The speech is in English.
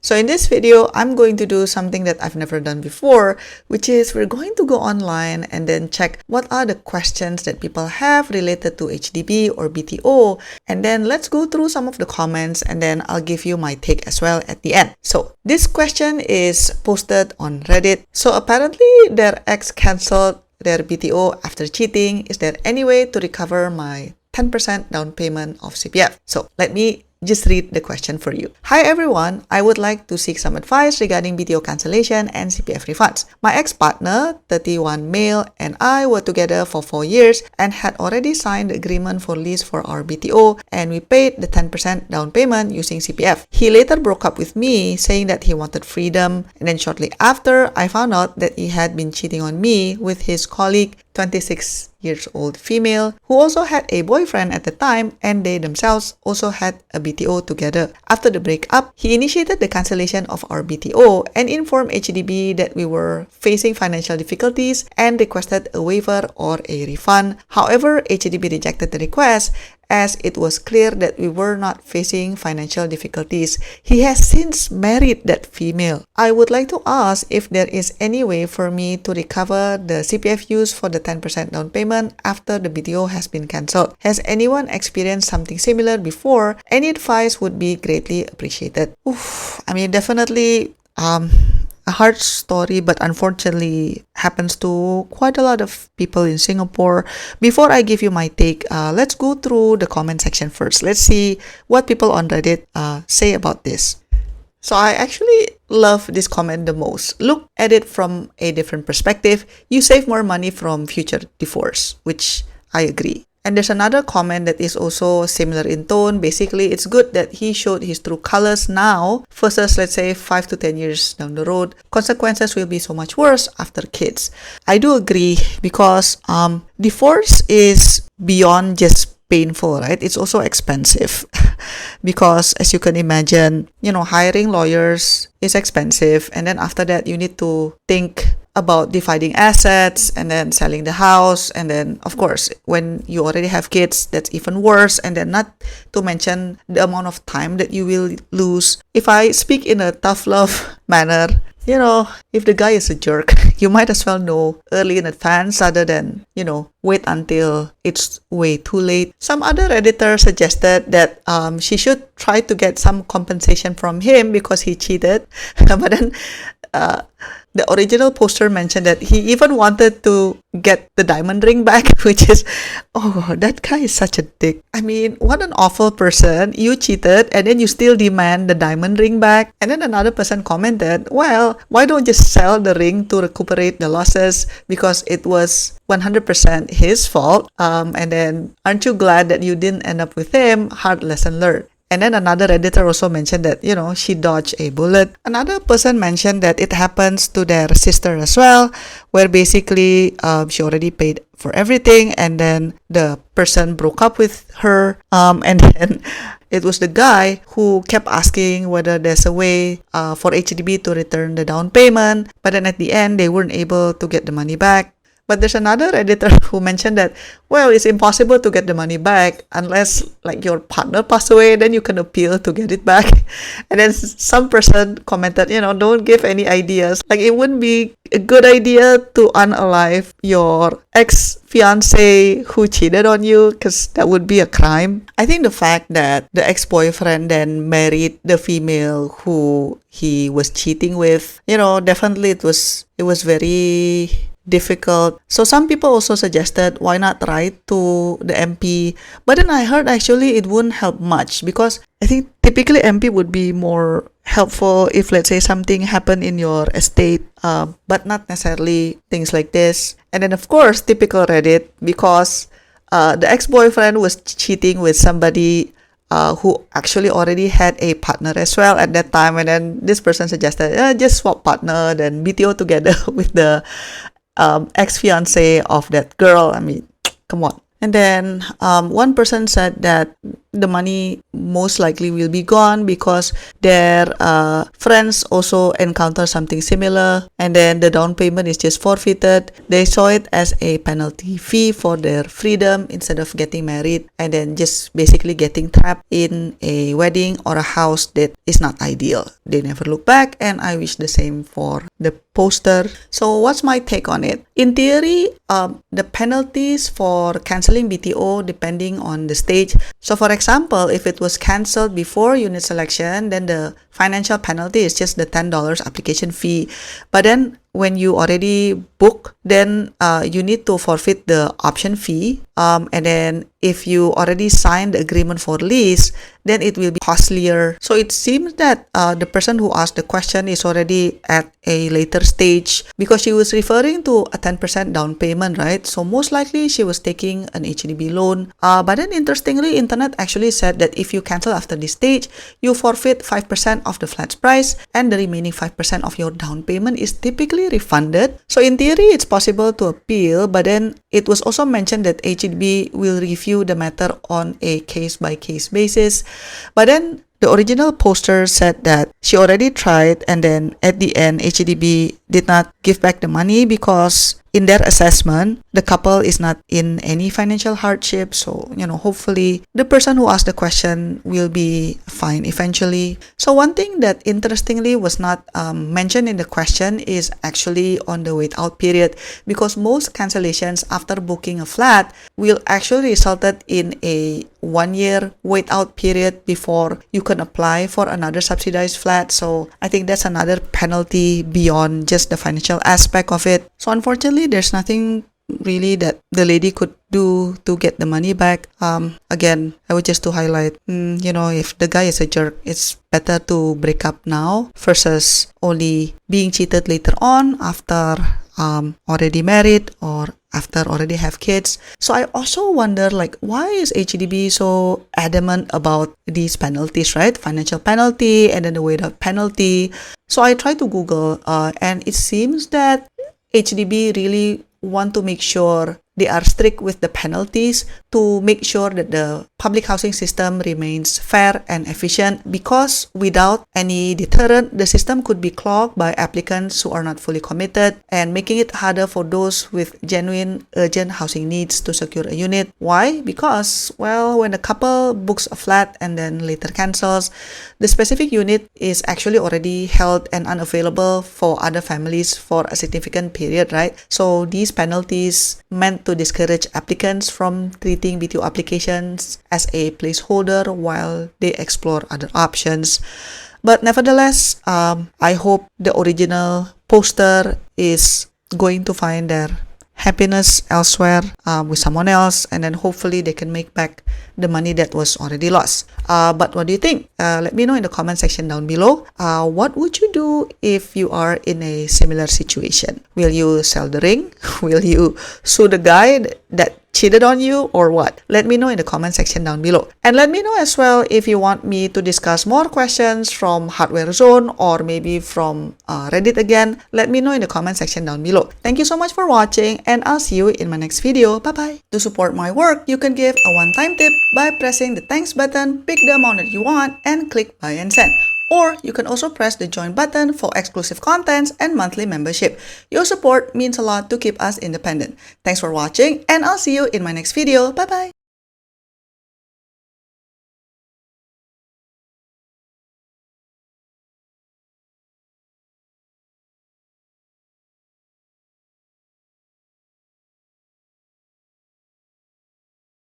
So in this video, I'm going to do something that I've never done before, which is we're going to go online and then check what are the questions that people have related to HDB or BTO. And then let's go through some of the comments and then I'll give you my take as well at the end. So this question is posted on Reddit. So apparently their ex canceled their BTO after cheating. Is there any way to recover my 10% down payment of CPF? So let me just read the question for you. Hi everyone, I would like to seek some advice regarding BTO cancellation and CPF refunds. My ex-partner, 31 male, and I were together for 4 years and had already signed the agreement for lease for our BTO, and we paid the 10% down payment using CPF. He later broke up with me saying that he wanted freedom, and then shortly after I found out that he had been cheating on me with his colleague, 26 years old female, who also had a boyfriend at the time, and they themselves also had a BTO together. After the breakup, he initiated the cancellation of our BTO and informed HDB that we were facing financial difficulties and requested a waiver or a refund. However, HDB rejected the request as it was clear that we were not facing financial difficulties. He has since married that female. I would like to ask if there is any way for me to recover the CPF used for the 10% down payment after the BTO has been cancelled. Has anyone experienced something similar before? Any advice would be greatly appreciated. I mean, definitely a hard story, but unfortunately happens to quite a lot of people in Singapore. Before I give you my take, let's go through the comment section first. Let's see what people on Reddit say about this. So I actually love this comment the most. Look at it from a different perspective. You save more money from future divorce, which I agree. And there's another comment that is also similar in tone. Basically, it's good that he showed his true colors now versus, let's say, 5 to 10 years down the road. Consequences will be so much worse after kids. I do agree because divorce is beyond just painful, right? It's also expensive because, as you can imagine, hiring lawyers is expensive. And then after that, you need to think about dividing assets and then selling the house, and then of course when you already have kids, that's even worse, and then not to mention the amount of time that you will lose. If I speak in a tough love manner, if the guy is a jerk, you might as well know early in advance rather than, wait until it's way too late. Some other Redditor suggested that she should try to get some compensation from him because he cheated. But then the original poster mentioned that he even wanted to get the diamond ring back, which is, that guy is such a dick. I mean, what an awful person. You cheated and then you still demand the diamond ring back. And then another person commented, well, why don't you just sell the ring to recuperate the losses because it was 100% his fault. And then aren't you glad that you didn't end up with him? Hard lesson learned. And then another Redditor also mentioned that, she dodged a bullet. Another person mentioned that it happens to their sister as well, where basically she already paid for everything and then the person broke up with her. And then it was the guy who kept asking whether there's a way for HDB to return the down payment. But then at the end, they weren't able to get the money back. But there's another Redditor who mentioned that, well, it's impossible to get the money back unless your partner passed away, then you can appeal to get it back. And then some person commented, don't give any ideas. It wouldn't be a good idea to unalive your ex-fiance who cheated on you because that would be a crime. I think the fact that the ex-boyfriend then married the female who he was cheating with, definitely it was very difficult. So some people also suggested why not write to the MP, but then I heard actually it wouldn't help much because I think typically MP would be more helpful if, let's say, something happened in your estate, but not necessarily things like this. And then of course typical Reddit, because the ex-boyfriend was cheating with somebody who actually already had a partner as well at that time, and then this person suggested just swap partner, then BTO together with the ex-fiance of that girl. I mean, come on. And then one person said that the money most likely will be gone because their friends also encounter something similar, and then the down payment is just forfeited. They saw it as a penalty fee for their freedom instead of getting married, and then just basically getting trapped in a wedding or a house that is not ideal. They never look back, and I wish the same for the poster. So what's my take on it? In theory, the penalties for canceling BTO depending on the stage. So for example, if it was canceled before unit selection, then the financial penalty is just the $10 application fee. But then when you already book, then you need to forfeit the option fee. And then if you already signed the agreement for lease, then it will be costlier. So it seems that the person who asked the question is already at a later stage because she was referring to a 10% down payment, right? So most likely she was taking an HDB loan. But then interestingly, internet actually said that if you cancel after this stage, you forfeit 5% of the flat price, and the remaining 5% of your down payment is typically refunded. So in theory, it's possible to appeal, but then it was also mentioned that HDB will review the matter on a case-by-case basis. But then the original poster said that she already tried, and then at the end, HDB did not give back the money because in their assessment, the couple is not in any financial hardship. So, hopefully the person who asked the question will be fine eventually. So one thing that interestingly was not mentioned in the question is actually on the wait out period, because most cancellations after booking a flat will actually resulted in a 1-year wait out period before you can apply for another subsidized flat. So I think that's another penalty beyond just the financial aspect of it. So unfortunately, there's nothing really that the lady could do to get the money back. Again, I would just to highlight, if the guy is a jerk, it's better to break up now versus only being cheated later on after already married or after already have kids. So I also wonder, why is HDB so adamant about these penalties, right? Financial penalty and then the weight of penalty. So I tried to Google and it seems that HDB really want to make sure they are strict with the penalties to make sure that the public housing system remains fair and efficient, because without any deterrent, the system could be clogged by applicants who are not fully committed and making it harder for those with genuine urgent housing needs to secure a unit. Why? Because, when a couple books a flat and then later cancels, the specific unit is actually already held and unavailable for other families for a significant period, right? So these penalties meant to discourage applicants from treating BTO applications as a placeholder while they explore other options. But nevertheless, I hope the original poster is going to find their happiness elsewhere with someone else, and then hopefully they can make back the money that was already lost. But what do you think? Let me know in the comment section down below. What would you do if you are in a similar situation? Will you sell the ring? Will you sue the guy that cheated on you, or what? Let me know in the comment section down below. And let me know as well if you want me to discuss more questions from Hardware Zone or maybe from Reddit again. Let me know in the comment section down below. Thank you so much for watching, and I'll see you in my next video. Bye bye. To support my work, you can give a one-time tip by pressing the thanks button, pick the amount that you want, and click buy and send. Or you can also press the join button for exclusive contents and monthly membership. Your support means a lot to keep us independent. Thanks for watching, and I'll see you in my next video. Bye bye.